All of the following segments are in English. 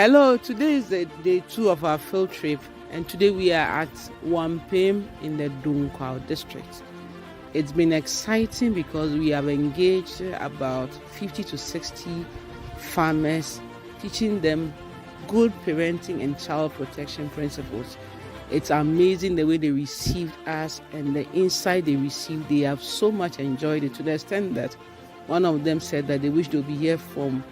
Hello, today is the day 2 of our field trip, and today we are at Wampem in the Dunkwao district. It's been exciting because we have engaged about 50 to 60 farmers, teaching them good parenting and child protection principles. It's amazing the way they received us and the insight they received. They have so much enjoyed it, to the extent that one of them said that they wish they'll be here from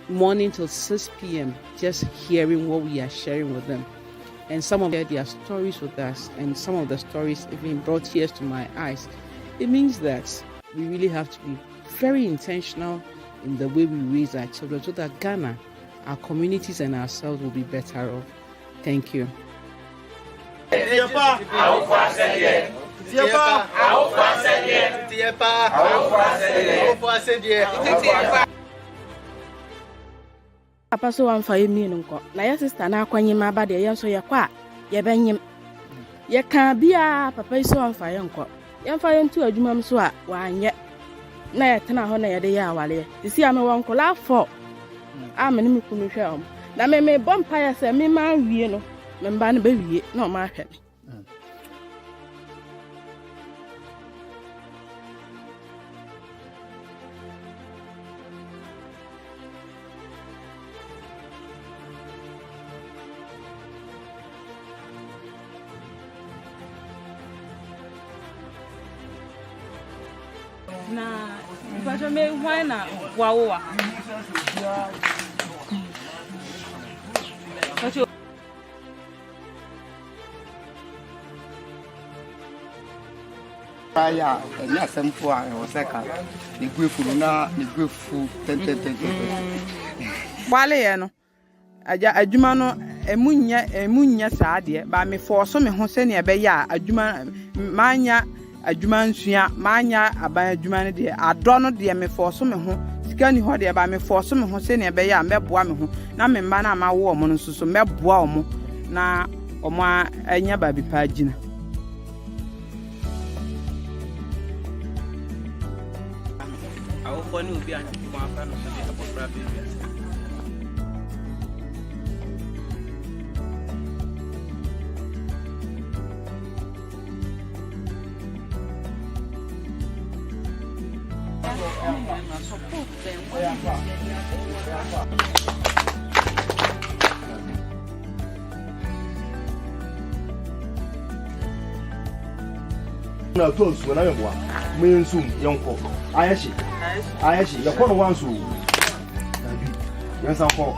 morning till 6 p.m. just hearing what we are sharing with them. And some of their stories with us, and some of the stories even brought tears to my eyes. It means that we really have to be very intentional in the way we raise our children so that Ghana, our communities and ourselves will be better off. Thank you. Papa so wan fa yemi nko na ya sister na akwanyim aba de ye so ye kwa ye benyim ye kan bia papa so wan fa ye nko ye fa ye ntu adwuma m so a wanye na ye tena ho na ye de ye awale sisi ame won kola 4 amene me kunu hwe na me bompa ya se me ma wie no me mba no ba wie na o ma hwe na because me why na wawo aya enya sempo a o seka ni gwefuru na ni gwefu tententen wale ye no aja adwuma no emunya saade ba me forso me ho se ne ebe ya adwuma manya adwuma nsua manya aban adwuma ne de adɔ no de me forso me ho sika ni ho de ba me forso me ho se ne ebe ya meboa me ho na me mba na ma wo omo no so meboa omo na omo anya ba bi pa gina awo foni obi an mo afa no so de abofra baby. Na to nsu na yeboa me nsu yonko ayashi yakono wansu yansanko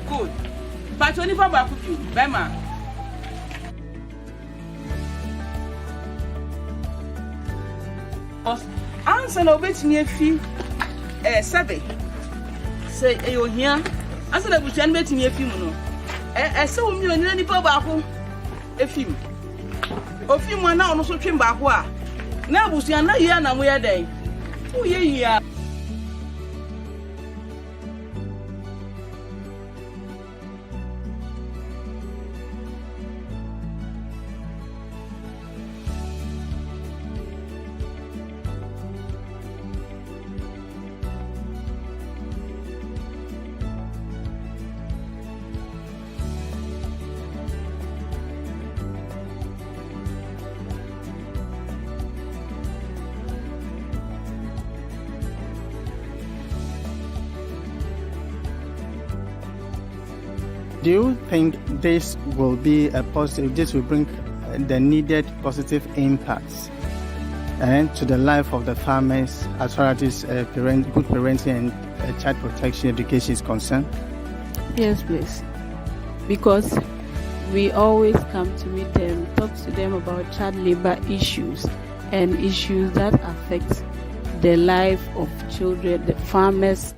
Good. But 24 back with you, Bema. Answer no bit near fee. 7. Say, you here? Answer the bush and bet near few. So you and any papa. A few. A few more now also trim back. Now, was you not here and we are day. Oh, yeah. do you think this will be a positive? This will bring the needed positive impacts and to the life of the farmers as far as this good parenting and child protection education is concerned? Yes, please. Because we always come to meet them, talk to them about child labor issues and issues that affect the life of children, the farmers.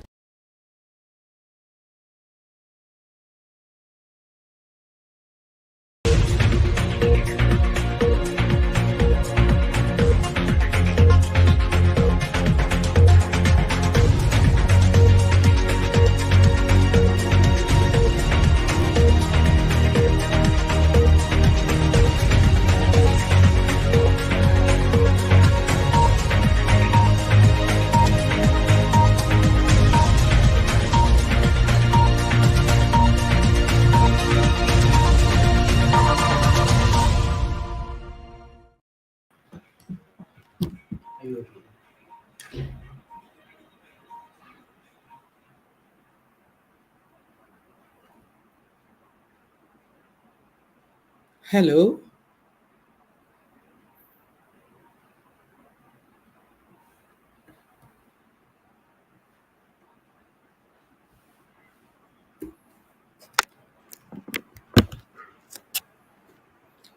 Hello.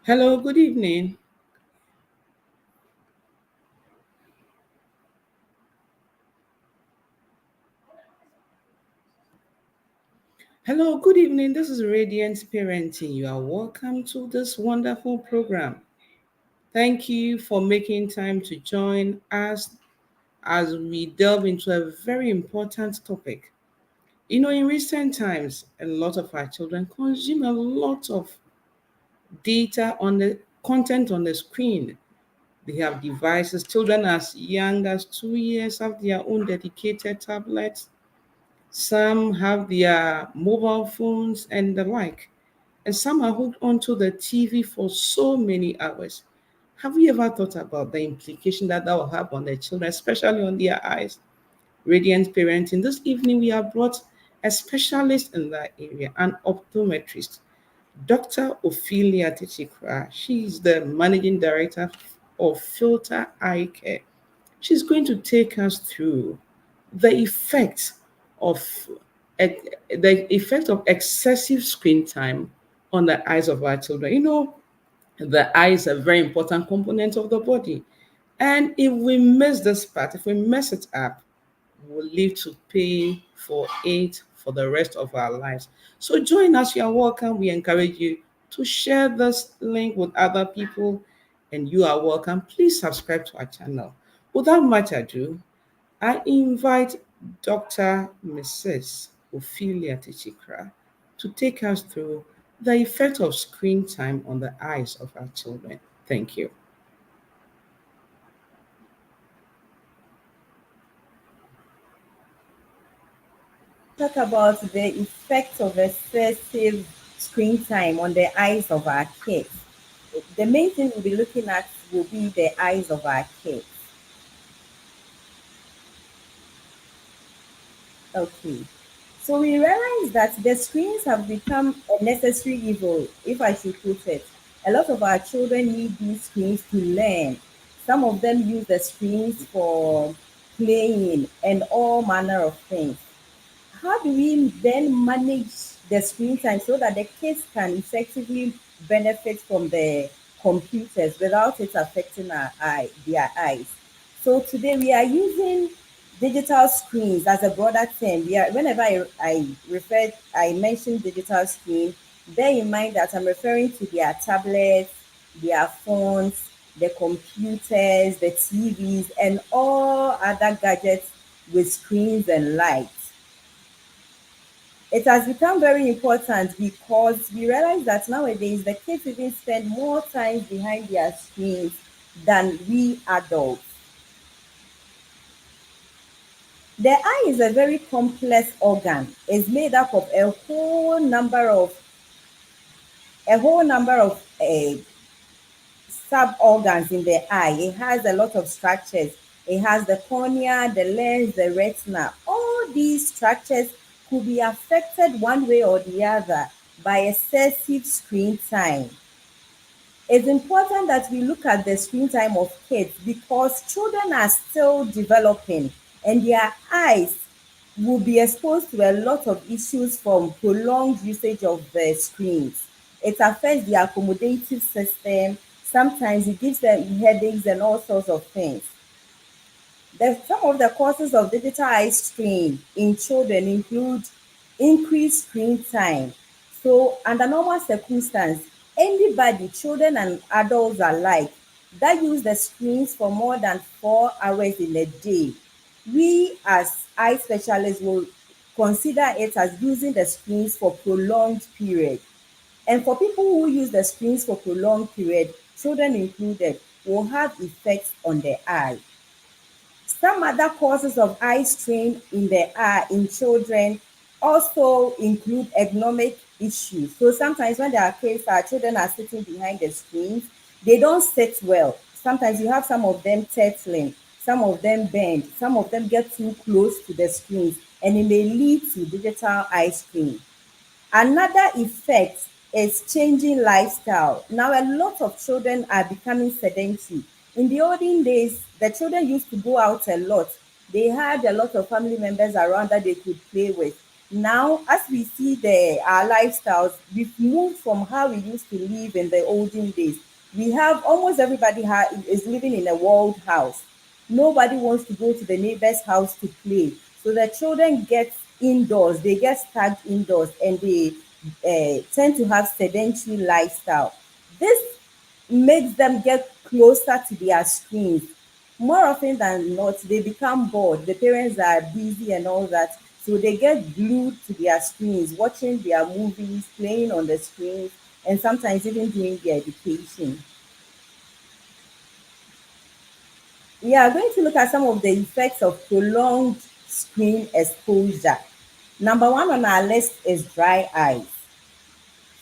Hello, good evening. Hello, good evening. This is Radiant Parenting. You are welcome to this wonderful program. Thank you for making time to join us as we delve into a very important topic. You know, in recent times, a lot of our children consume a lot of data on the content on the screen. They have devices. Children as young as 2 years have their own dedicated tablets. Some have their mobile phones and the like. And some are hooked onto the TV for so many hours. Have you ever thought about the implication that will have on the children, especially on their eyes? Radiant Parenting. This evening, we have brought a specialist in that area, an optometrist, Dr. Ophelia Tichikra. She is the managing director of Filter Eye Care. She's going to take us through the effect of excessive screen time on the eyes of our children. You know, the eye is a very important component of the body. And if we miss this part, if we mess it up, we'll live to pay for it for the rest of our lives. So join us. You are welcome. We encourage you to share this link with other people, and you are welcome. Please subscribe to our channel. Without much ado, I invite Dr. Mrs. Ophelia Tichikra to take us through the effect of screen time on the eyes of our children. Thank you. Talk about the effect of excessive screen time on the eyes of our kids. The main thing we'll be looking at will be the eyes of our kids. Okay. So we realize that the screens have become a necessary evil, if I should put it. A lot of our children need these screens to learn. Some of them use the screens for playing and all manner of things. How do we then manage the screen time so that the kids can effectively benefit from the computers without it affecting their eyes? So today we are using digital screens as a broader term. Whenever I mention digital screen, bear in mind that I'm referring to their tablets, their phones, the computers, the TVs, and all other gadgets with screens and lights. It has become very important because we realize that nowadays the kids even spend more time behind their screens than we adults. The eye is a very complex organ. It's made up of a whole number of sub-organs in the eye. It has a lot of structures. It has the cornea, the lens, the retina. All these structures could be affected one way or the other by excessive screen time. It's important that we look at the screen time of kids because children are still developing and their eyes will be exposed to a lot of issues from prolonged usage of the screens. It affects the accommodative system. Sometimes it gives them headaches and all sorts of things. Some of the causes of digital eye strain in children include increased screen time. So, under normal circumstances, anybody, children and adults alike, that use the screens for more than 4 hours in a day, we as eye specialists will consider it as using the screens for prolonged period. And for people who use the screens for prolonged period, children included, will have effects on their eye. Some other causes of eye strain in the eye in children also include ergonomic issues. So sometimes when there are cases our children are sitting behind the screens, they don't sit well. Sometimes you have some of them turtling, some of them bend, some of them get too close to the screens, and it may lead to digital eye strain. Another effect is changing lifestyle. Now, a lot of children are becoming sedentary. In the olden days, the children used to go out a lot. They had a lot of family members around that they could play with. Now, as we see our lifestyles, we've moved from how we used to live in the olden days. We have almost everybody is living in a walled house. Nobody wants to go to the neighbor's house to play. So the children get indoors, they get stuck indoors, and they tend to have sedentary lifestyle. This makes them get closer to their screens. More often than not, they become bored. The parents are busy and all that, so they get glued to their screens, watching their movies, playing on the screens, and sometimes even doing their education. We are going to look at some of the effects of prolonged screen exposure. Number one on our list is dry eyes.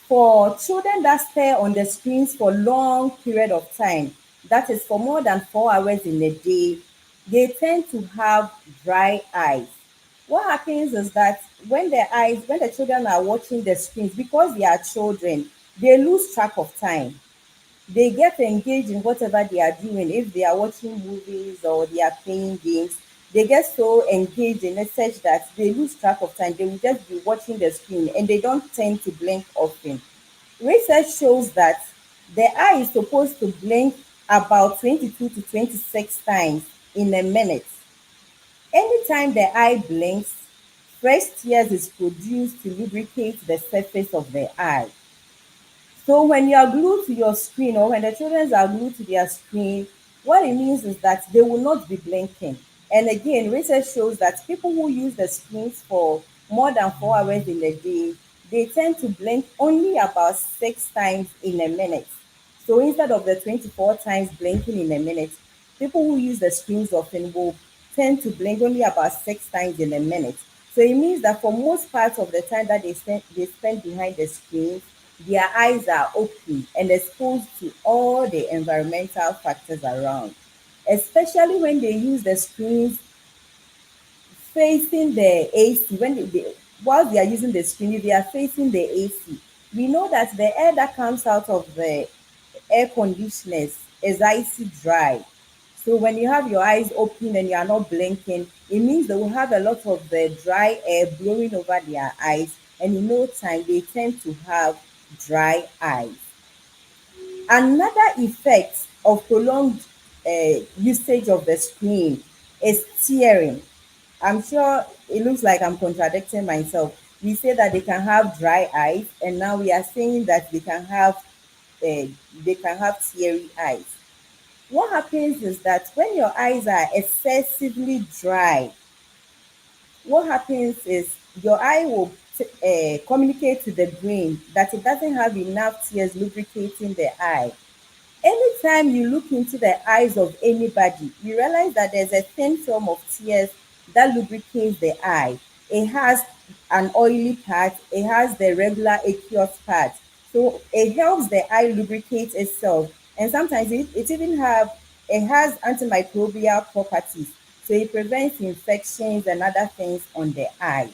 For children that stare on the screens for long period of time, that is for more than 4 hours in a day, they tend to have dry eyes. What happens is that when the children are watching the screens, because they are children, they lose track of time. They get engaged in whatever they are doing. If they are watching movies or they are playing games, they get so engaged in it such that they lose track of time. They will just be watching the screen and they don't tend to blink often. Research shows that the eye is supposed to blink about 22 to 26 times in a minute. Anytime the eye blinks, fresh tears is produced to lubricate the surface of the eye. So when you are glued to your screen, or when the children are glued to their screen, what it means is that they will not be blinking. And again, research shows that people who use the screens for more than 4 hours in a day, they tend to blink only about 6 times in a minute. So instead of the 24 times blinking in a minute, people who use the screens often will tend to blink only about 6 times in a minute. So it means that for most parts of the time that they spend behind the screens, their eyes are open and exposed to all the environmental factors around, especially when they use the screens facing the AC. While they are using the screen, if they are facing the AC, we know that the air that comes out of the air conditioners is icy dry. So when you have your eyes open and you are not blinking, it means they will have a lot of the dry air blowing over their eyes, and in no time they tend to have dry eyes. Another effect of prolonged usage of the screen is tearing. I'm sure it looks like I'm contradicting myself. We say that they can have dry eyes, and now we are saying that they can have teary eyes. What happens is that when your eyes are excessively dry, what happens is your eye will communicate to the brain that it doesn't have enough tears lubricating the eye. Anytime you look into the eyes of anybody, you realize that there's a thin film of tears that lubricates the eye. It has an oily part, it has the regular aqueous part. So it helps the eye lubricate itself. And sometimes it has antimicrobial properties. So it prevents infections and other things on the eye.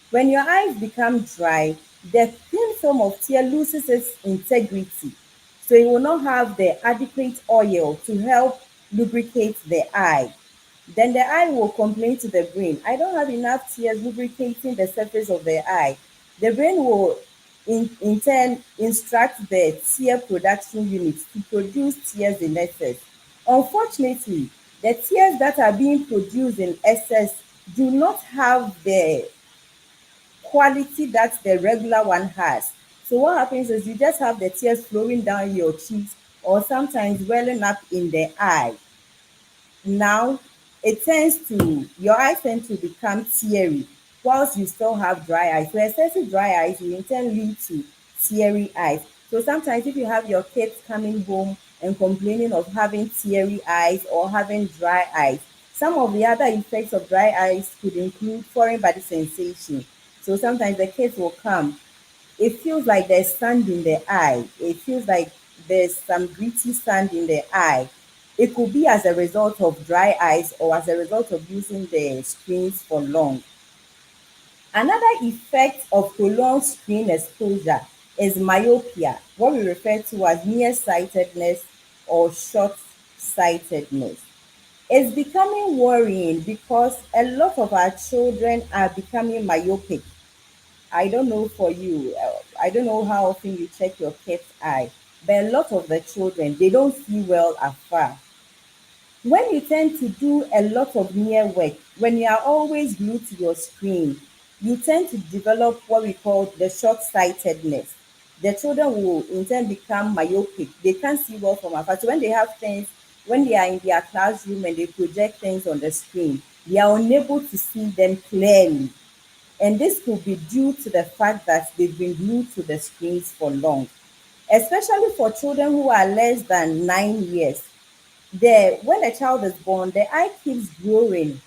When your eyes become dry, the thin film of tear loses its integrity. So it will not have the adequate oil to help lubricate the eye. Then the eye will complain to the brain, I don't have enough tears lubricating the surface of the eye. The brain will in turn instruct the tear production unit to produce tears in excess. Unfortunately, the tears that are being produced in excess do not have the quality that the regular one has. So what happens is you just have the tears flowing down your cheeks or sometimes welling up in the eye. Now your eyes tend to become teary whilst you still have dry eyes. So excessive dry eyes will in turn lead to teary eyes. So sometimes if you have your kids coming home and complaining of having teary eyes or having dry eyes, some of the other effects of dry eyes could include foreign body sensation. So sometimes the kids will come, it feels like there's sand in the eye. It feels like there's some gritty sand in the eye. It could be as a result of dry eyes or as a result of using the screens for long. Another effect of prolonged screen exposure is myopia, what we refer to as nearsightedness or short-sightedness. It's becoming worrying because a lot of our children are becoming myopic. I don't know for you, I don't know how often you check your cat's eye, but a lot of the children, they don't see well afar. When you tend to do a lot of near work, when you are always glued to your screen, you tend to develop what we call the short-sightedness. The children will in turn become myopic. They can't see well from afar. So when they have things, when they are in their classroom and they project things on the screen, they are unable to see them clearly. And this could be due to the fact that they've been glued to the screens for long, especially for children who are less than 9 years. When a child is born, the eye keeps growing.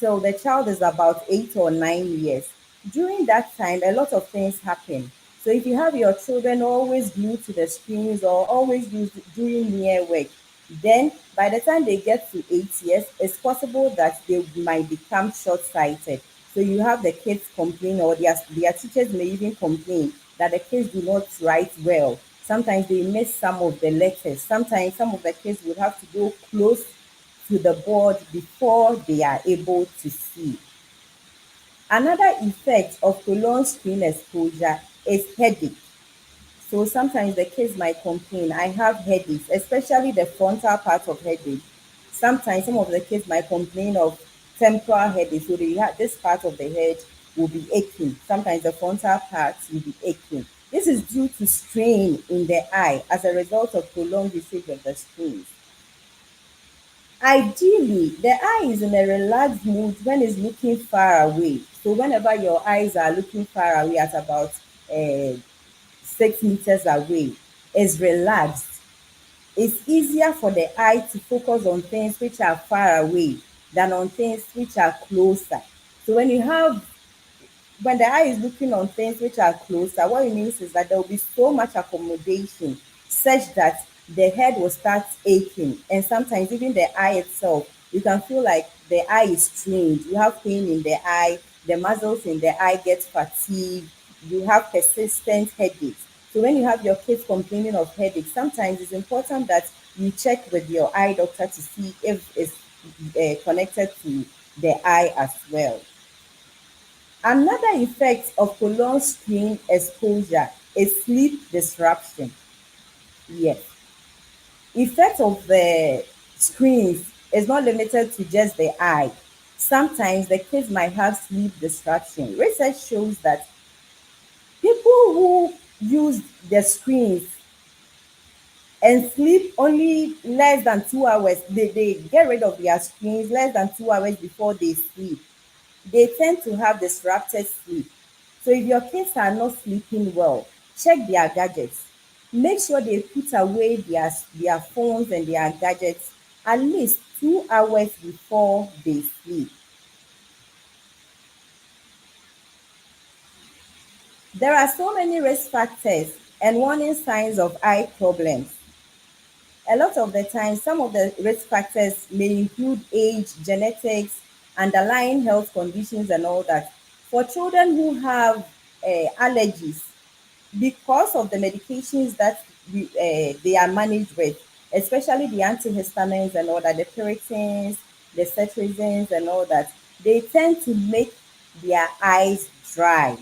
So the child is about 8 or 9 years. During that time, a lot of things happen. So if you have your children always glued to the screens or always doing near work, then by the time they get to 8 years, it's possible that they might become short-sighted. So you have the kids complain, or their teachers may even complain that the kids do not write well. Sometimes they miss some of the letters. Sometimes some of the kids would have to go close to the board before they are able to see. Another effect of prolonged screen exposure is headache. So sometimes the kids might complain, I have headaches, especially the frontal part of headache. Sometimes some of the kids might complain of temporal headache. So this part of the head will be aching. Sometimes the frontal part will be aching. This is due to strain in the eye as a result of prolonged usage of the screens. Ideally, the eye is in a relaxed mood when it's looking far away. So whenever your eyes are looking far away at about 6 meters away, is relaxed. It's easier for the eye to focus on things which are far away than on things which are closer. So when the eye is looking on things which are closer, what it means is that there will be so much accommodation such that the head will start aching. And sometimes even the eye itself, you can feel like the eye is strained. You have pain in the eye, the muscles in the eye get fatigued, you have persistent headaches. So when you have your kids complaining of headaches, sometimes it's important that you check with your eye doctor to see if it's connected to the eye as well. Another effect of prolonged screen exposure is sleep disruption. Yes. Effect of the screens is not limited to just the eye. Sometimes the kids might have sleep disruption. Research shows that people who use the screens and sleep only less than 2 hours, they get rid of their screens less than 2 hours before they sleep, they tend to have disrupted sleep. So if your kids are not sleeping well, check their gadgets. Make sure they put away their phones and their gadgets at least 2 hours before they sleep. There are so many risk factors and warning signs of eye problems. A lot of the time, some of the risk factors may include age, genetics, underlying health conditions, and all that. For children who have allergies, because of the medications that they are managed with, especially the antihistamines and all that, the pyretins, the cetirizines and all that, they tend to make their eyes dry.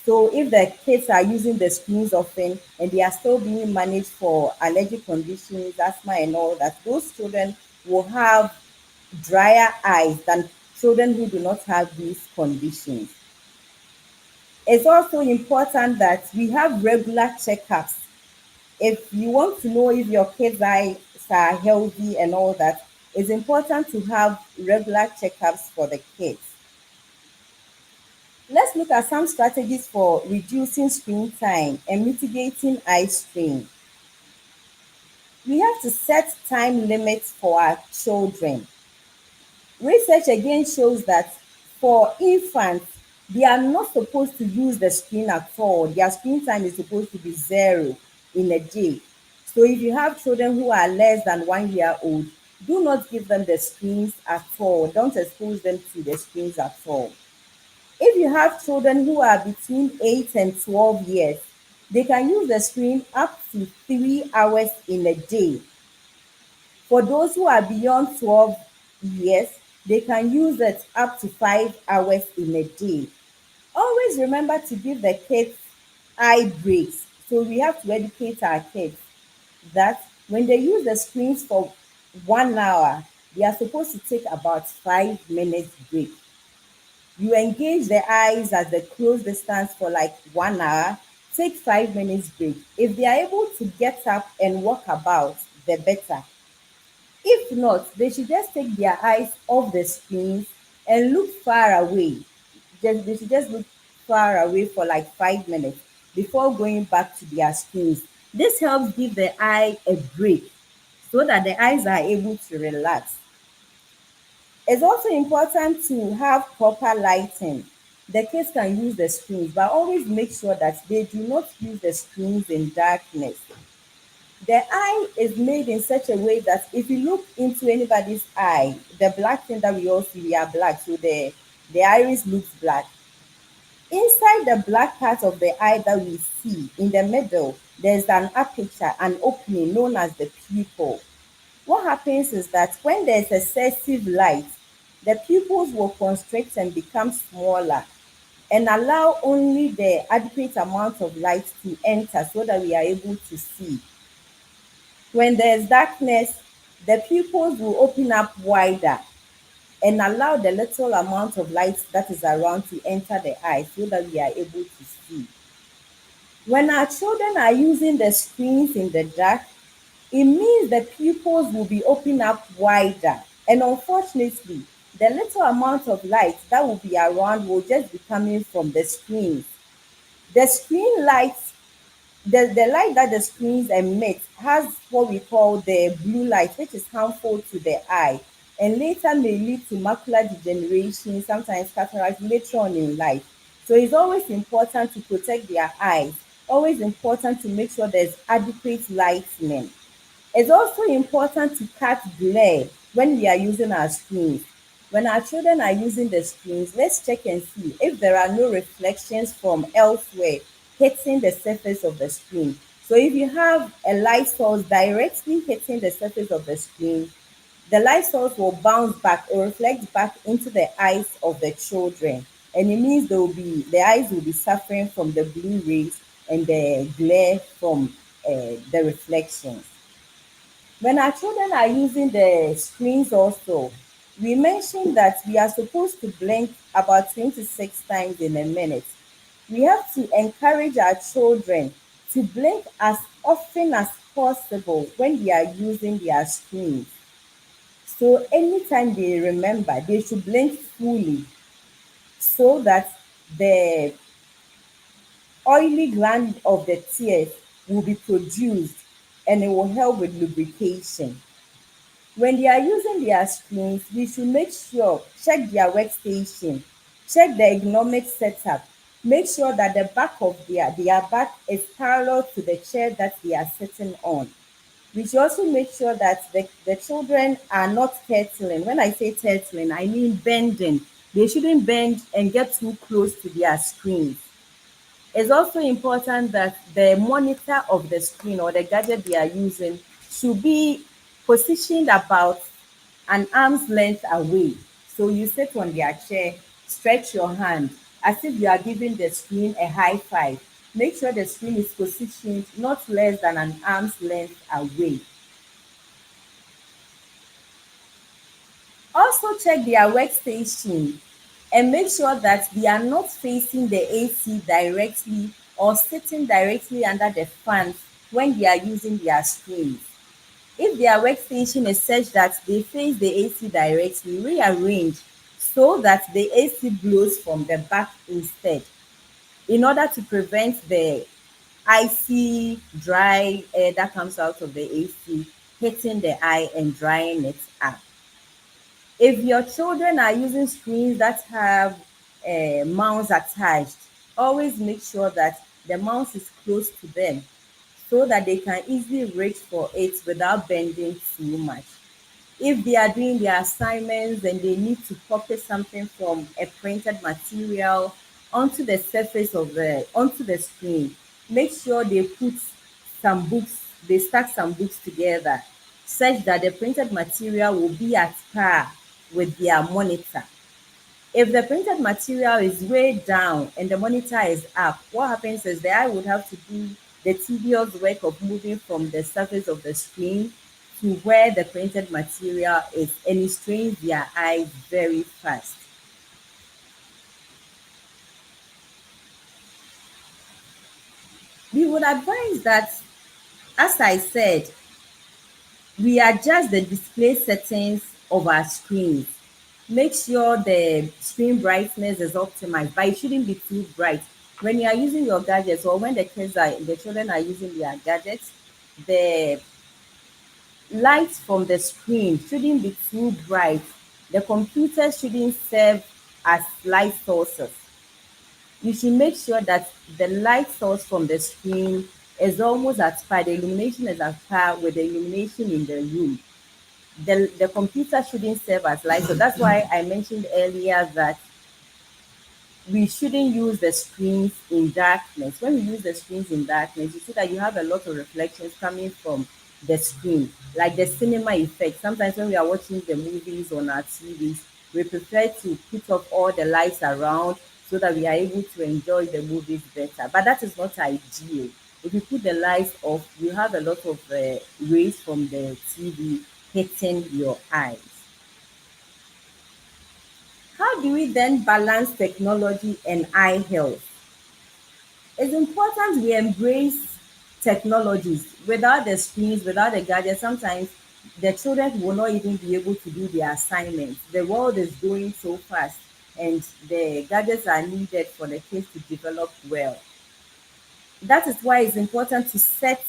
So if the kids are using the screens often and they are still being managed for allergic conditions, asthma and all that, those children will have drier eyes than children who do not have these conditions. It's also important that we have regular checkups. If you want to know if your kids' eyes are healthy and all that, it's important to have regular checkups for the kids. Let's look at some strategies for reducing screen time and mitigating eye strain. We have to set time limits for our children. Research again shows that for infants, they are not supposed to use the screen at all. Their screen time is supposed to be 0 in a day. So if you have children who are less than 1 year old, do not give them the screens at all. Don't expose them to the screens at all. If you have children who are between 8 and 12 years, they can use the screen up to 3 hours in a day. For those who are beyond 12 years, they can use it up to 5 hours in a day. Always remember to give the kids eye breaks. So we have to educate our kids that when they use the screens for 1 hour, they are supposed to take about 5 minutes break. You engage the eyes at the close distance for like 1 hour, take 5 minutes break. If they are able to get up and walk about, the better. If not, they should just take their eyes off the screens and look far away. They should just look far away for like 5 minutes before going back to their screens. This helps give the eye a break so that the eyes are able to relax. It's also important to have proper lighting. The kids can use the screens, but always make sure that they do not use the screens in darkness. The eye is made in such a way that if you look into anybody's eye, the black thing that we all see, we are black, so the iris looks black. Inside the black part of the eye that we see, in the middle, there's an aperture, an opening known as the pupil. What happens is that when there's excessive light, the pupils will constrict and become smaller and allow only the adequate amount of light to enter so that we are able to see. When there's darkness, the pupils will open up wider and allow the little amount of light that is around to enter the eye so that we are able to see. When our children are using the screens in the dark, it means the pupils will be opened up wider. And unfortunately, the little amount of light that will be around will just be coming from the screens. The screen lights, the light that the screens emit has what we call the blue light, which is harmful to the eye and later may lead to macular degeneration, sometimes cataract later on in life. So it's always important to protect their eyes, always important to make sure there's adequate lighting. It's also important to cut glare when we are using our screens. When our children are using the screens, let's check and see if there are no reflections from elsewhere hitting the surface of the screen. So if you have a light source directly hitting the surface of the screen, the light source will bounce back or reflect back into the eyes of the children. And it means the eyes will be suffering from the blue rays and the glare from the reflections. When our children are using the screens also, we mentioned that we are supposed to blink about 26 times in a minute. We have to encourage our children to blink as often as possible when they are using their screens. So anytime they remember, they should blink fully so that the oily gland of the tears will be produced and it will help with lubrication. When they are using their screens, we should make sure, check their workstation, check the ergonomic setup, make sure that the back of their back is parallel to the chair that they are sitting on. We should also make sure that the children are not turtling. When I say turtling, I mean bending. They shouldn't bend and get too close to their screens. It's also important that the monitor of the screen or the gadget they are using should be positioned about an arm's length away. So you sit on their chair, stretch your hand as if you are giving the screen a high five. Make sure the screen is positioned not less than an arm's length away. Also check their workstation and make sure that they are not facing the AC directly or sitting directly under the fans when they are using their screens. If their workstation is such that they face the AC directly, rearrange so that the AC blows from the back instead, in order to prevent the icy, dry air that comes out of the AC hitting the eye and drying it up. If your children are using screens that have a mouse attached, always make sure that the mouse is close to them so that they can easily reach for it without bending too much. If they are doing their assignments and they need to copy something from a printed material onto the surface of onto the screen, make sure they put some books, they stack some books together such that the printed material will be at par with their monitor. If the printed material is way down and the monitor is up, what happens is the eye would have to do the tedious work of moving from the surface of the screen to where the printed material is, and it strains their eyes very fast. We would advise that, as I said, we adjust the display settings of our screens. Make sure the screen brightness is optimized, but it shouldn't be too bright. When you are using your gadgets or when the children are using their gadgets, the light from the screen shouldn't be too bright. The computer shouldn't serve as light sources. You should make sure that the light source from the screen is almost at par, the illumination is at par with the illumination in the room. The computer shouldn't serve as light. So that's why I mentioned earlier that we shouldn't use the screens in darkness. When we use the screens in darkness, you see that you have a lot of reflections coming from the screen, like the cinema effect. Sometimes when we are watching the movies on our TVs, we prefer to put off all the lights around so that we are able to enjoy the movies better. But that is not ideal. If you put the lights off, you have a lot of rays from the TV hitting your eyes. How do we then balance technology and eye health? It's important we embrace technologies. Without the screens, without the gadgets, sometimes the children will not even be able to do their assignments. The world is going so fast, and the gadgets are needed for the kids to develop well. That is why it's important to set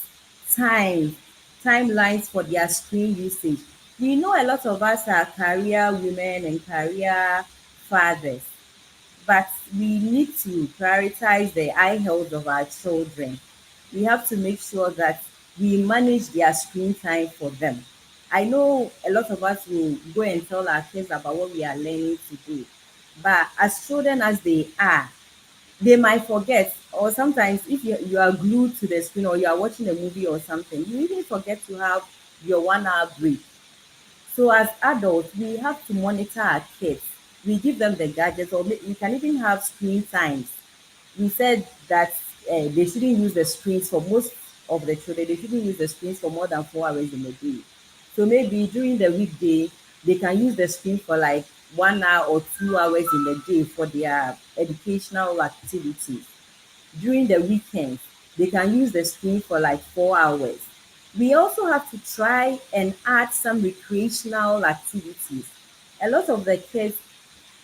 timelines for their screen usage. We know a lot of us are career women and career fathers, but we need to prioritize the eye health of our children. We have to make sure that we manage their screen time for them. I know a lot of us will go and tell our kids about what we are learning to do, but as children as they are, they might forget, or sometimes if you are glued to the screen or you are watching a movie or something, you even forget to have your 1 hour break. So as adults, we have to monitor our kids. We give them the gadgets, or we can even have screen times. We said that they shouldn't use the screens for most of the children. They shouldn't use the screens for more than 4 hours in a day. So maybe during the weekday, they can use the screen for like 1 hour or 2 hours in a day for their educational activities. During the weekends, they can use the screen for like 4 hours. We also have to try and add some recreational activities. A lot of the kids,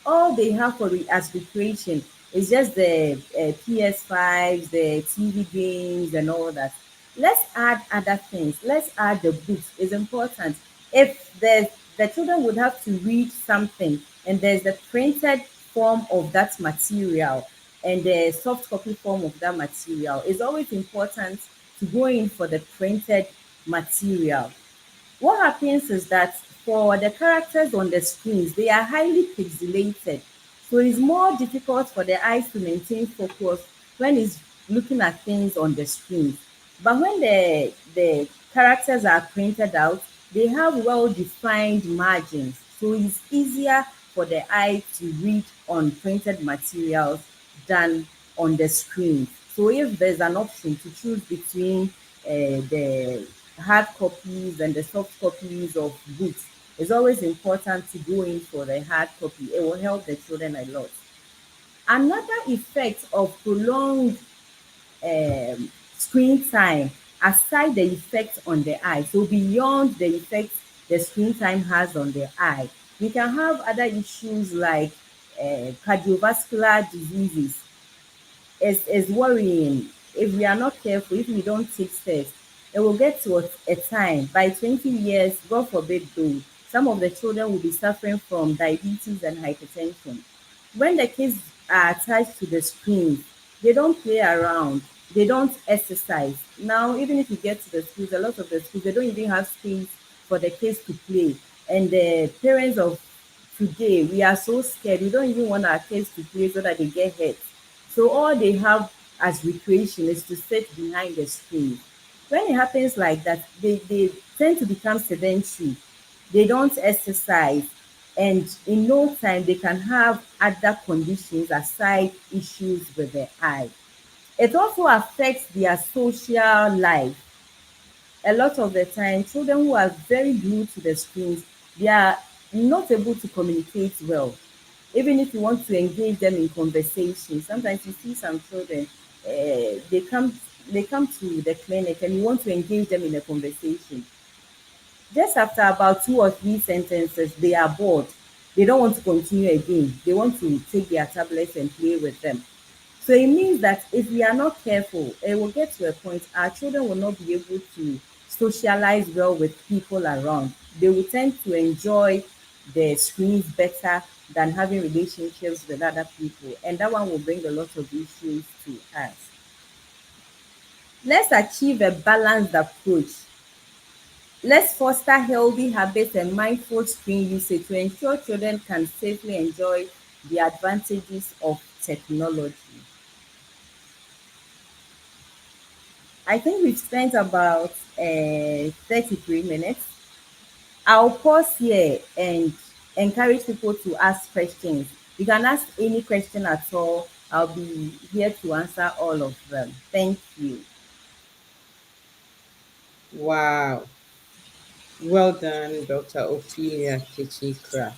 all they have as recreation is just the PS5s, the TV games, and all that. Let's add other things. Let's add the books. It's important. If the children would have to read something, and there's the printed form of that material and the soft copy form of that material, it's always important to go in for the printed material. What happens is that for the characters on the screens, they are highly pixelated. So it's more difficult for the eyes to maintain focus when it's looking at things on the screen. But when the characters are printed out, they have well defined margins. So it's easier for the eye to read on printed materials than on the screen. So if there's an option to choose between the hard copies and the soft copies of books, it's always important to go in for the hard copy. It will help the children a lot. Another effect of prolonged screen time, aside the effect on the eye, so beyond the effect the screen time has on the eye, we can have other issues like cardiovascular diseases. Is worrying. If we are not careful, if we don't take steps, it will get to a time by 20 years, God forbid though, some of the children will be suffering from diabetes and hypertension. When the kids are attached to the screens, they don't play around, they don't exercise. Now, even if you get to the schools, a lot of the schools, they don't even have space for the kids to play. And the parents of today, we are so scared. We don't even want our kids to play so that they get hurt. So all they have as recreation is to sit behind the screen. When it happens like that, they tend to become sedentary. They don't exercise. And in no time, they can have other conditions aside issues with their eye. It also affects their social life. A lot of the time, children who are very glued to the screens, they are not able to communicate well. Even if you want to engage them in conversation, sometimes you see some children, they come to the clinic and you want to engage them in a conversation. Just after about 2 or 3 sentences, they are bored. They don't want to continue again. They want to take their tablets and play with them. So it means that if we are not careful, it will get to a point our children will not be able to socialize well with people around. They will tend to enjoy the screens better than having relationships with other people. And that one will bring a lot of issues to us. Let's achieve a balanced approach. Let's foster healthy habits and mindful screen usage to ensure children can safely enjoy the advantages of technology. I think we've spent about 33 minutes. I'll pause here and encourage people to ask questions. You can ask any question at all. I'll be here to answer all of them. Thank you. Wow. Well done, Dr. Ophelia Kichikra.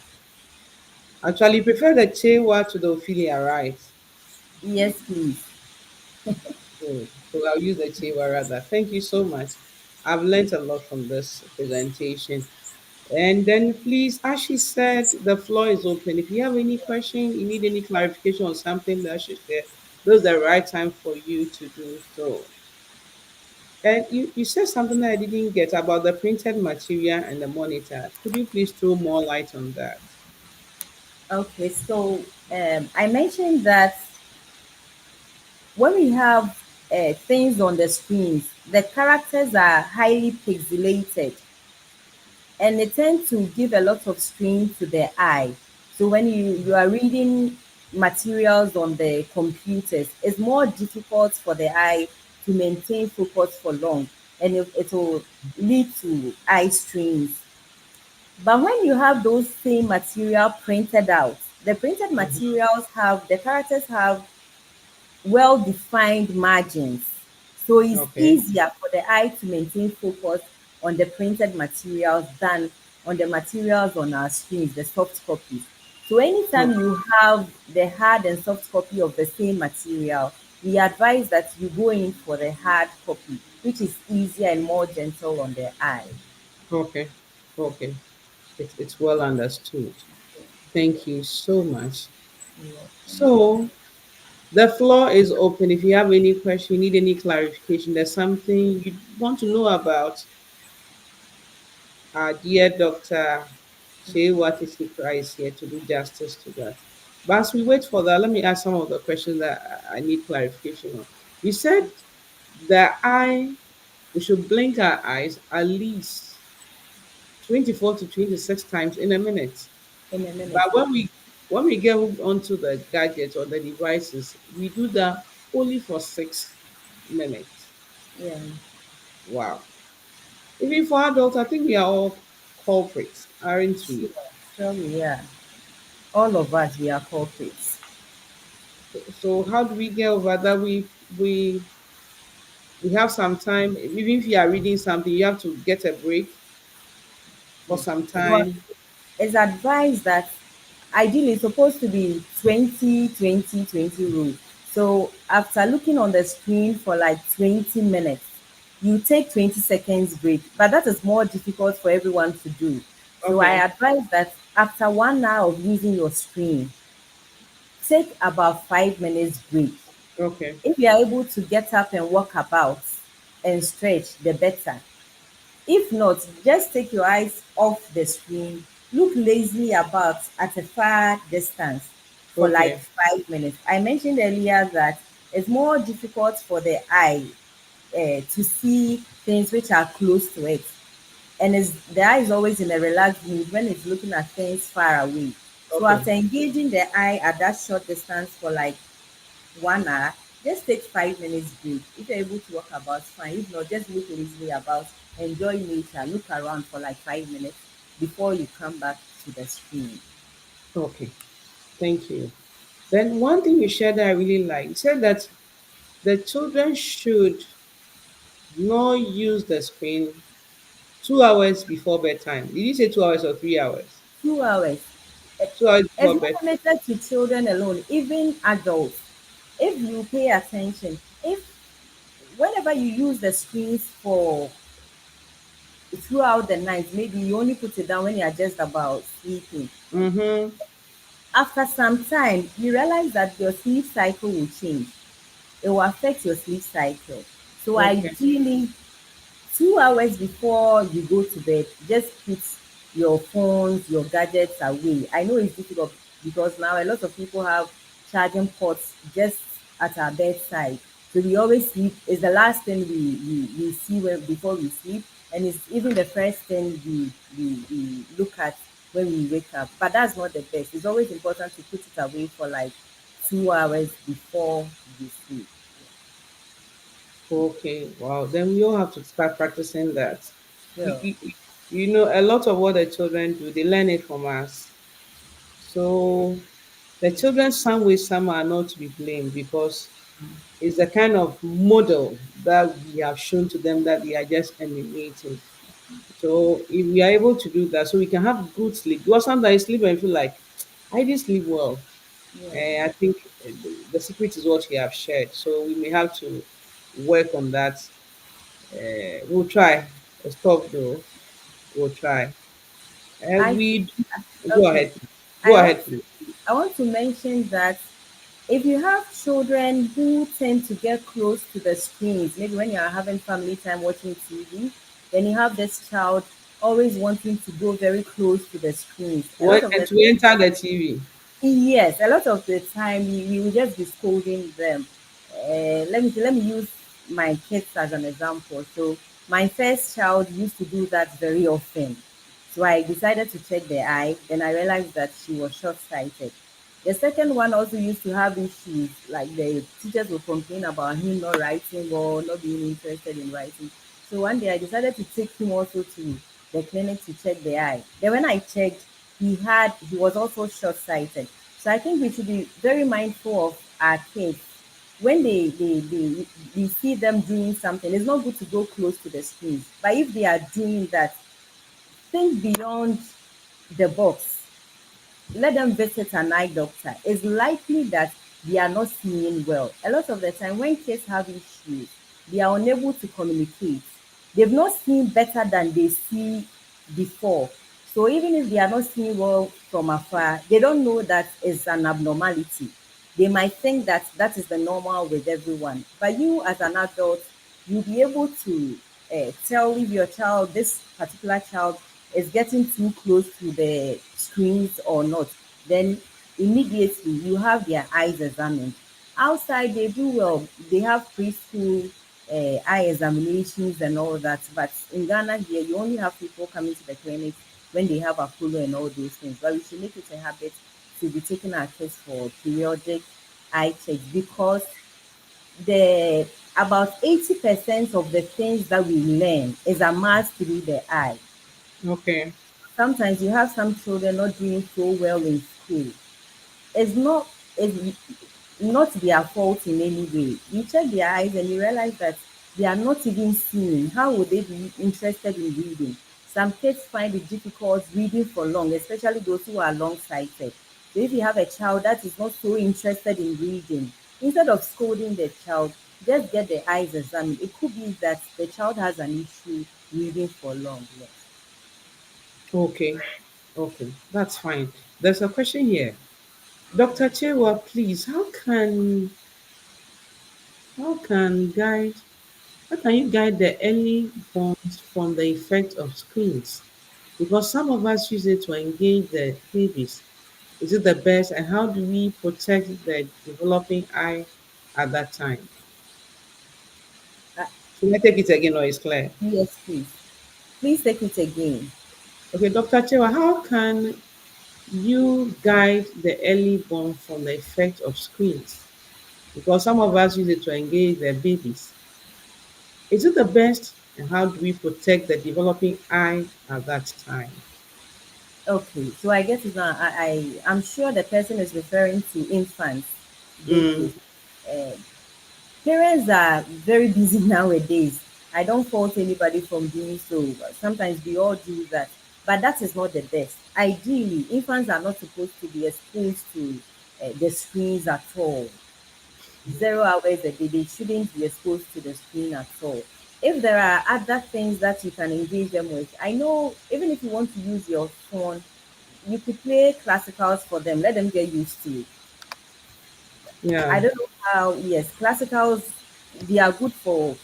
Actually, you prefer the Chewa to the Ophelia, right? Yes, please. Good. So I'll use the Chewa rather. Thank you so much. I've learned a lot from this presentation. And then please, as she said, the floor is open. If you have any question, you need any clarification on something that she said, this is the right time for you to do so. And you said something that I didn't get about the printed material and the monitor. Could you please throw more light on that? Okay, so I mentioned that when we have things on the screens, the characters are highly pixelated and they tend to give a lot of strain to the eye. So when you are reading materials on the computers, it's more difficult for the eye to maintain focus for long and it will lead to eye strains. But when you have those same material printed out, the printed materials have the characters have well defined margins. So it's Okay. easier for the eye to maintain focus on the printed materials than on the materials on our screens, the soft copies. So anytime Okay. you have the hard and soft copy of the same material, we advise that you go in for the hard copy, which is easier and more gentle on the eye. Okay. Okay. It's well understood. Thank you so much. So the floor is open. If you have any question, you need any clarification, there's something you want to know about our dear Dr. Shea Wakisikra is here to do justice to that. But as we wait for that, let me ask some of the questions that I need clarification on. You said that we should blink our eyes at least 24 to 26 times in a minute. In a minute. But when we get hooked onto the gadgets or the devices, we do that only for 6 minutes. Yeah. Wow. Even for adults, I think we are all culprits, aren't we? Sure. Sure we are. All of us, we are culprits. So how do we get over that? We we have some time. Even if you are reading something, you have to get a break for Yeah. some But time. it's advised that ideally it's supposed to be 20-20-20 rule. So after looking on the screen for like 20 minutes, you take 20 seconds break. But that is more difficult for everyone to do. So I Okay. advise that after 1 hour of using your screen, take about 5 minutes break. Okay. If you are able to get up and walk about and stretch, the better. If not, just take your eyes off the screen, look lazily about at a far distance for like Okay. 5 minutes. I mentioned earlier that it's more difficult for the eye to see things which are close to it. And the eye is always in a relaxed mood when it's looking at things far away. So Okay. after engaging the eye at that short distance for like 1 hour, just take 5 minutes break. If you're able to walk about, fine. If not, just look lazily about, enjoy nature, look around for like 5 minutes before you come back to the screen. Okay. Thank you. Then one thing you shared that I really like, you said that the children should not use the screen 2 hours before bedtime. Did you say 2 hours or 3 hours? 2 hours. Eh, 2 hours It's before not bedtime. limited to children alone, even adults. If you pay attention, if whenever you use the screens for throughout the night, maybe you only put it down when you're just about sleeping. Mm-hmm. After some time, you realize that your sleep cycle will change. It will affect your sleep cycle. So Okay. ideally, 2 hours before you go to bed, just put your phones, your gadgets away. I know it's difficult because now a lot of people have charging ports just at our bedside. So we always sleep. It's the last thing we see before we sleep, and it's even the first thing we look at when we wake up. But that's not the best. It's always important to put it away for like 2 hours before you sleep. Okay. Wow. Then we all have to start practicing that. You, Sure. you, you know, a lot of what the children do, they learn it from us. So the children, some way, some are not to be blamed because it's the kind of model that we have shown to them that they are just emulating. So if we are able to do that, so we can have good sleep. Because sometimes sleep and feel like I did sleep well. Yeah. I think the secret is what we have shared. So we may have to work on that. We'll try. Stop though. We'll try. And I we go okay. ahead. Go I want ahead, please. I want to mention that if you have children who tend to get close to the screens, maybe when you are having family time watching TV, then you have this child always wanting to go very close to the screens. A lot When of the to enter the TV. Yes, a lot of the time we will just be scolding them. Let me use my kids as an example. So my first child used to do that very often. So I decided to check the eye. Then I realized that she was short-sighted. The second one also used to have issues, like the teachers would complain about him not writing or not being interested in writing. So one day I decided to take him also to the clinic to check the eye. Then when I checked, he was also short-sighted. So I think we should be very mindful of our kids. When they we see them doing something, it's not good to go close to the screens. But if they are doing that, think beyond the box. Let them visit an eye doctor. It's likely that they are not seeing well. A lot of the time, when kids have issues, they are unable to communicate. They've not seen better than they see before. So even if they are not seeing well from afar, they don't know that it's an abnormality. They might think that that is the normal with everyone. But you, as an adult, you'll be able to tell if your child, this particular child, is getting too close to the screens or not. Then immediately you have their eyes examined. Outside, they do well. They have preschool eye examinations and all that. But in Ghana here, you only have people coming to the clinic when they have Apollo and all those things. But we should make it a habit to be taking our kids for periodic eye checks because the about 80% of the things that we learn is amassed through the eye. Okay. Sometimes you have some children not doing so well in school. It's not their fault in any way. You check their eyes and you realize that they are not even seeing. How would they be interested in reading? Some kids find it difficult reading for long, especially those who are long sighted. So if you have a child that is not so interested in reading, instead of scolding the child, just get the eyes examined. It could be that the child has an issue reading for long. Yes. Okay. Okay. That's fine. There's a question here. Dr. Chewa, please, how can you guide the early bonds from the effect of screens? Because some of us use it to engage the babies. Is it the best? And how do we protect the developing eye at that time? Uh, Should I take it again or is clear? yes, please. Please take it again. Okay, Dr. Chewa, how can you guide the early born from the effect of screens? Because some of us use it to engage their babies. Is it the best? And how do we protect the developing eye at that time? Okay, so I guess it's not, I'm sure the person is referring to infants, Mm, babies. Uh, Parents are very busy nowadays. I don't fault anybody from doing so. Sometimes we all do that, but that is not the best. Ideally, infants are not supposed to be exposed to the screens at all. 0 hours a day, they shouldn't be exposed to the screen at all. If there are other things that you can engage them with, I know even if you want to use your phone, you could play classicals for them, let them get used to it. I yeah, don't know how, yes, classicals, they are good for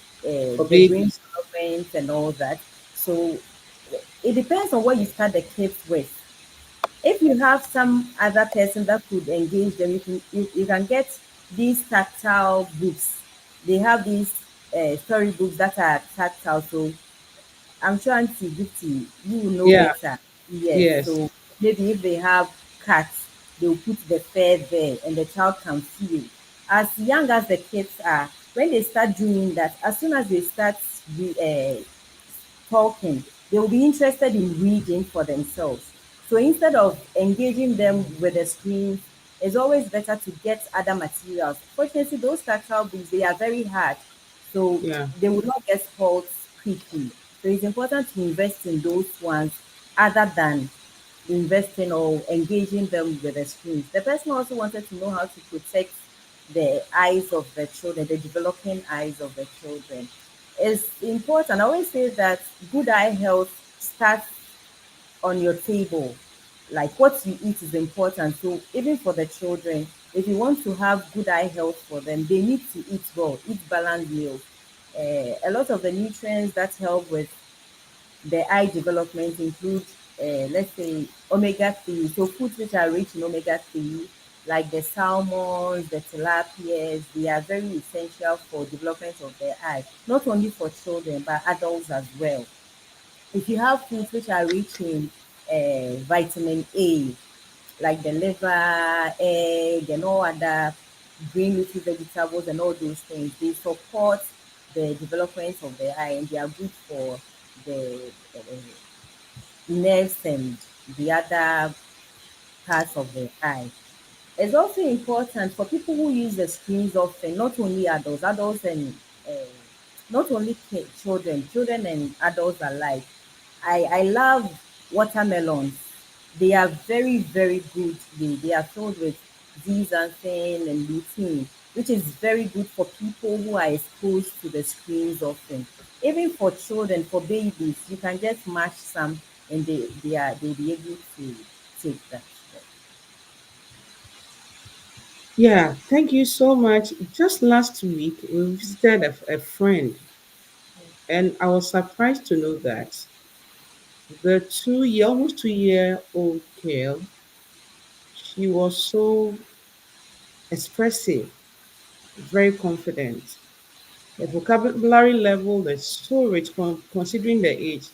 for the brain babies. development and all that. So it depends on what you start the kids with. If you have some other person that could engage them, you can get these tactile books. They have these story books that are tactile. So I'm sure Auntie Gifty, you will know Yeah, better. Yes. yes. So maybe if they have cats, they'll put the fur there and the child can feel. As young as the kids are, when they start doing that, as soon as they start talking, they will be interested in reading for themselves. So instead of engaging them with the screens, it's always better to get other materials. Fortunately, those tactile books, they are very hard, so Yeah. they will not get spoiled quickly. So it's important to invest in those ones other than investing or engaging them with the screens. The person also wanted to know how to protect the eyes of the children, the developing eyes of the children. It's important. I always say that good eye health starts on your table. Like what you eat is important. So even for the children, if you want to have good eye health for them, they need to eat well, eat balanced meals. A lot of the nutrients that help with the eye development include, let's say, omega 3. So, foods which are rich in omega 3, like the salmons, the tilapias, they are very essential for development of the eye, not only for children, but adults as well. If you have foods which are rich in vitamin A, like the liver, egg, and all other green leafy vegetables and all those things, they support the development of the eye and they are good for the nerves and the other parts of the eye. It's also important for people who use the screens often, not only adults and uh, not only children and adults alike. I love watermelons. They are very, very good. They are filled with zeaxanthin and lutein, which is very good for people who are exposed to the screens often. Even for children, for babies, you can just mash some and they'll be able to take that. Yeah, thank you so much. Just last week, we visited a friend, and I was surprised to know that the almost 2 year old girl, she was so expressive, very confident. The vocabulary level is so rich considering the age.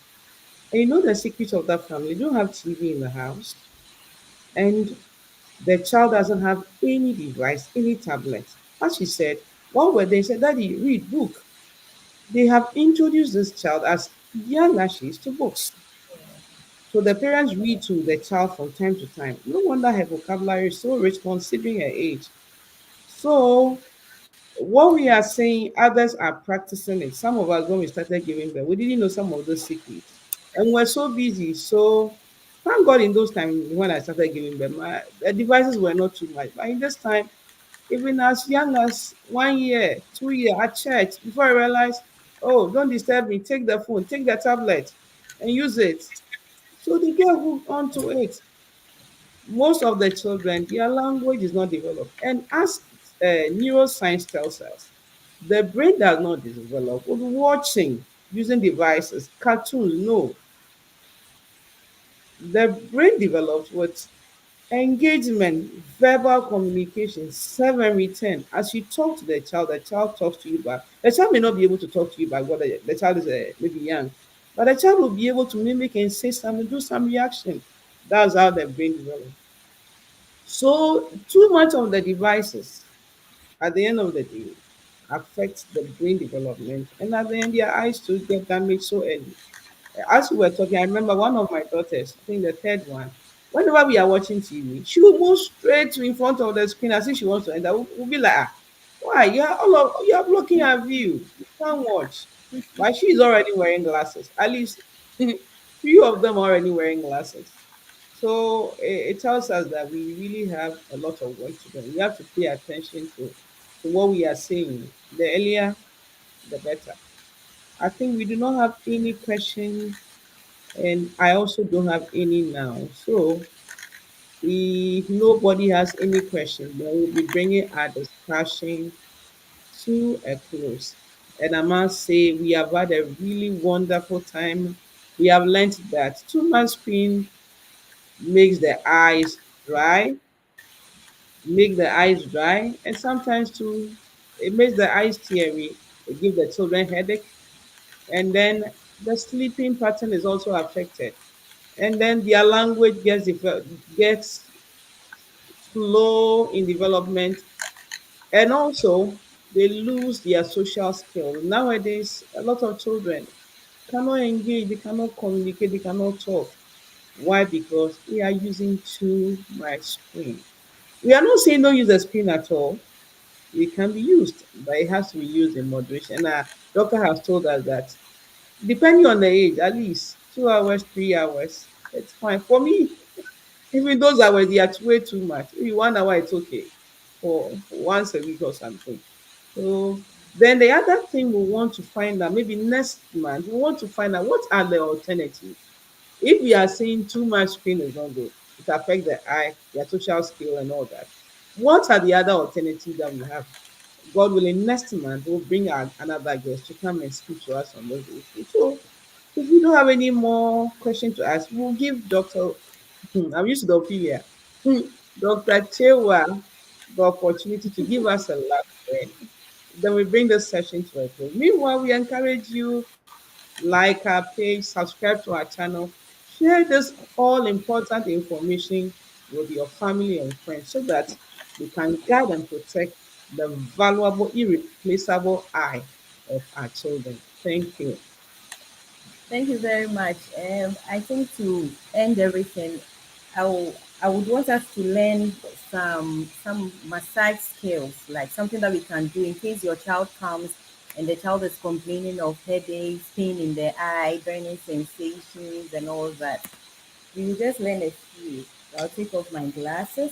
And you know the secret of that family, they don't have TV in the house, and the child doesn't have any device, any tablet. As she said, One where they said, Daddy, read book. They have introduced this child as young as she is to books. So the parents read to the child from time to time. No wonder her vocabulary is so rich considering her age. So what we are saying, others are practicing it. Some of us, when we started giving birth, we didn't know some of those secrets. And we're so busy. So thank God in those times when I started giving birth, the devices were not too much. But in this time, even as young as 1 year, 2 year at church, before I realized, oh, don't disturb me, take the phone, take the tablet and use it. So they get hooked onto it. Most of the children, their language is not developed. And as neuroscience tells us, the brain does not develop with watching, using devices, cartoons. No, the brain develops with engagement, verbal communication, serve and return. As you talk to the child talks to you back. The child may not be able to talk to you back, but the child is maybe young. But the child will be able to mimic and say something, do some reaction. That's how the brain develops. So too much of the devices at the end of the day affects the brain development, and at the end their eyes too get damaged so early. As we were talking, I remember one of my daughters, I think the third one, whenever we are watching TV, she will move straight to in front of the screen as if she wants to enter. We'll be like, ah, why? You are blocking her view. You can't watch. But she's already wearing glasses. At least few of them are already wearing glasses. So it tells us that we really have a lot of work to do. We have to pay attention to what we are saying. The earlier, the better. I think we do not have any questions, and I also don't have any now. So if nobody has any questions, then we'll be bringing our discussion to a close. And I must say, we have had a really wonderful time. We have learned that too much screen makes the eyes dry, and sometimes too, it makes the eyes teary. It gives the children headache, and then the sleeping pattern is also affected, and then their language gets slow in development, and also they lose their social skills. Nowadays, a lot of children cannot engage, they cannot communicate, they cannot talk. Why? Because we are using too much screen. We are not saying don't use the screen at all. It can be used, but it has to be used in moderation. Doctor has told us that depending on the age, at least 2 hours, 3 hours, it's fine. For me, even those hours, they are way too much. Maybe 1 hour, it's okay for once a week or something. So then the other thing we want to find out, maybe next month, we want to find out what are the alternatives. If we are seeing too much screen is not good, it affects the eye, their social skill, and all that. What are the other alternatives that we have? God willing, next month we'll bring another guest to come and speak to us on those issues. So if we don't have any more questions to ask, we'll give Dr. I'm used to the here. Dr. Chewa the opportunity to give us a last word. Then we bring this session to a close. Meanwhile, we encourage you like our page, subscribe to our channel, share this all important information with your family and friends so that we can guide and protect the valuable, irreplaceable eye of our children. Thank you. Thank you very much. I think to end everything, I would want us to learn some massage skills, like something that we can do in case your child comes and the child is complaining of headaches, pain in the eye, burning sensations, and all that. We will just learn a few. I'll take off my glasses.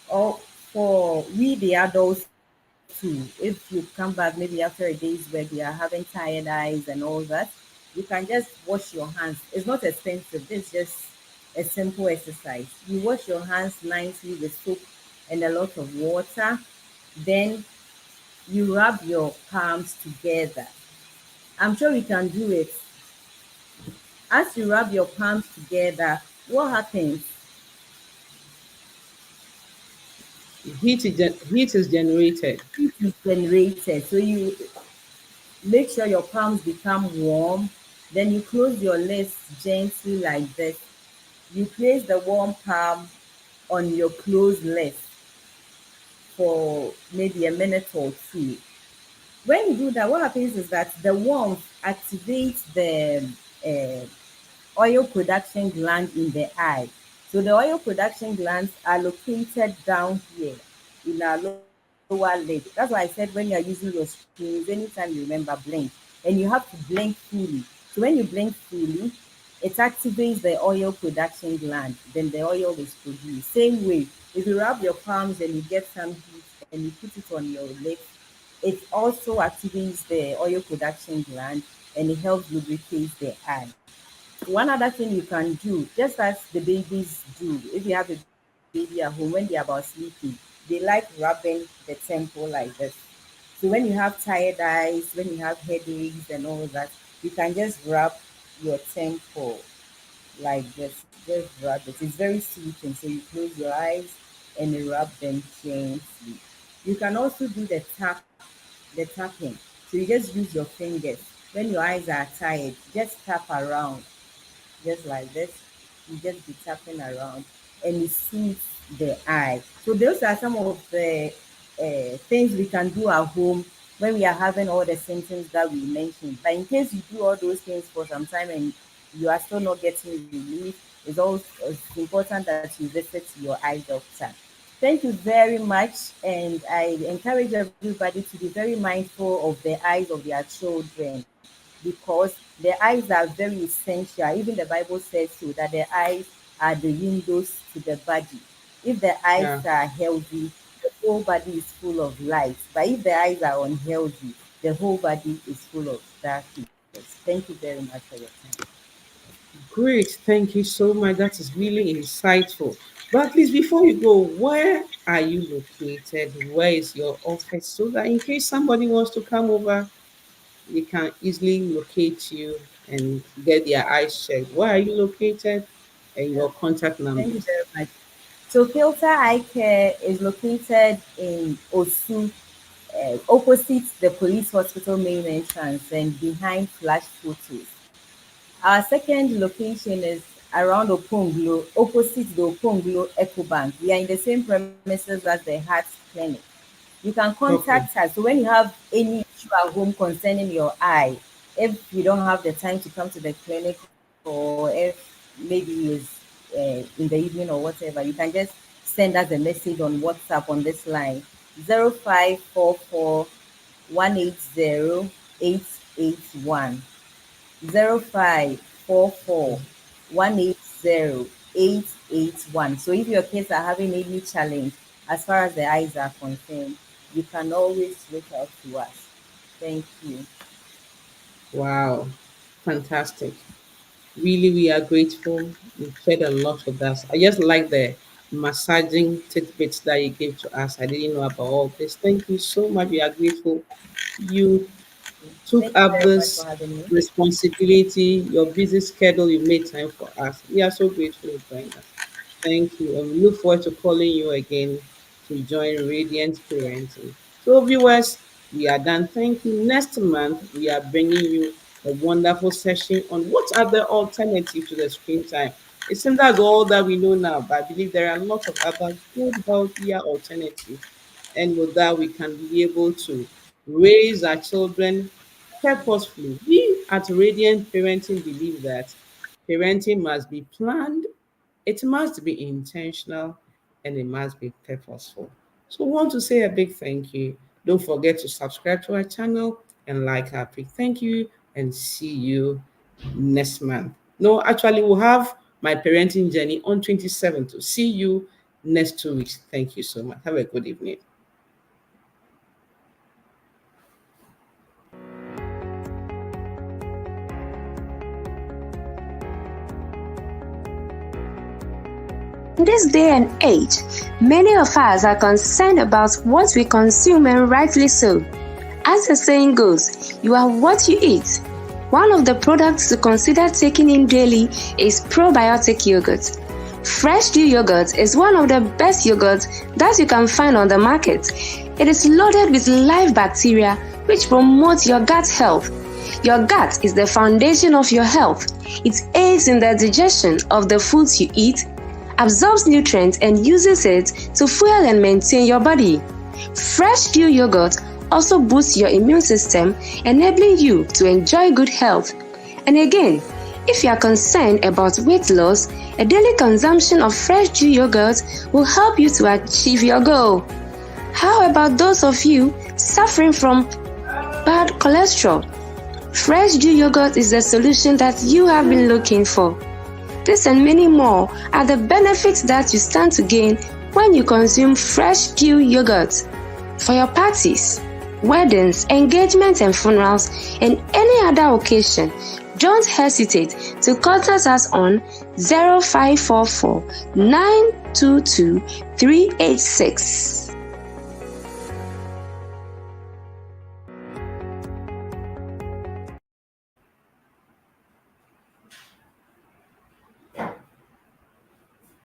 Or for we the adults too, if you come back maybe after a day's work, you are having tired eyes and all that, you can just wash your hands. It's not expensive. It's just a simple exercise. You wash your hands nicely with soap and a lot of water. Then you rub your palms together. I'm sure you can do it. As you rub your palms together, what happens? Heat is generated. Heat is generated. So you make sure your palms become warm. Then you close your lips gently like this. You place the warm palm on your closed lips for maybe a minute or two. When you do that, what happens is that the warmth activates the oil production gland in the eye. So the oil production glands are located down here in our lower lid. That's why I said when you're using your screens, anytime you remember, blink. And you have to blink fully. So when you blink fully, it activates the oil production gland. Then the oil is produced. Same way, if you rub your palms and you get some heat and you put it on your lips, it also activates the oil production gland and it helps lubricate the eye. One other thing you can do, just as the babies do, if you have a baby at home, when they're about sleeping, they like rubbing the temple like this. So when you have tired eyes, when you have headaches and all that, you can just rub your temple like this. Just rub it. It's very soothing. So you close your eyes and you rub them gently. You can also do the tapping. So you just use your fingers. When your eyes are tired, just tap around. Just like this. You just be tapping around and it soothes the eye. So those are some of the things we can do at home when we are having all the symptoms that we mentioned. But in case you do all those things for some time and you are still not getting relief, it's important that you visit your eye doctor. Thank you very much, and I encourage everybody to be very mindful of the eyes of their children, because the eyes are very essential. Even the Bible says so, that the eyes are the windows to the body. If the eyes are healthy, the whole body is full of light. But if the eyes are unhealthy, the whole body is full of darkness. Thank you very much for your time. Great, thank you so much. That is really insightful. But please, before you go, where are you located? Where is your office? So that in case somebody wants to come over, they can easily locate you and get their eyes checked. Where are you located? And your contact number. Thank you very much. So Filter Eye Care is located in Osu, opposite the police hospital main entrance and behind Flash Photos. Our second location is around Oponglo, opposite the Oponglo EcoBank. We are in the same premises as the Heart Clinic. You can contact us. So when you have any issue at home concerning your eye, if you don't have the time to come to the clinic, or if maybe it's in the evening or whatever, you can just send us a message on WhatsApp on this line, 0544 180 881. 0544 180 881. So if your kids are having any challenge as far as the eyes are concerned, you can always reach out to us. Thank you. Wow, fantastic. Really, we are grateful. You shared a lot with us. I just like the massaging tidbits that you gave to us. I didn't know about all this. Thank you so much. We are grateful. You took Thank you up very much this for having me. responsibility, your busy schedule, you made time for us. We are so grateful for joining us. Thank you. And we look forward to calling you again to join Radiant Parenting. So, viewers, we are done. Thank you. Next month, we are bringing you a wonderful session on what are the alternatives to the screen time. It seems that's all that we know now, but I believe there are a lot of other good, healthier alternatives. And with that, we can be able to raise our children purposefully. We at Radiant Parenting believe that parenting must be planned, it must be intentional, and it must be purposeful. So we want to say a big thank you. Don't forget to subscribe to our channel and like our page. Thank you, and see you next month. No, actually, we'll have my parenting journey on 27th. To see you next 2 weeks. Thank you so much. Have a good evening. In this day and age, many of us are concerned about what we consume, and rightly so. As the saying goes, you are what you eat. One of the products to consider taking in daily is probiotic yogurt. Fresh Dew yogurt is one of the best yogurts that you can find on the market. It is loaded with live bacteria which promote your gut health. Your gut is the foundation of your health. It aids in the digestion of the foods you eat, absorbs nutrients, and uses it to fuel and maintain your body. Fresh Dew yogurt also boosts your immune system, enabling you to enjoy good health. And again, if you are concerned about weight loss, a daily consumption of fresh Jew yogurt will help you to achieve your goal. How about those of you suffering from bad cholesterol? Fresh Jew yogurt is the solution that you have been looking for. This and many more are the benefits that you stand to gain when you consume fresh Jew yogurt. For your parties, weddings, engagements and funerals, and any other occasion, don't hesitate to contact us on 0544 922 386.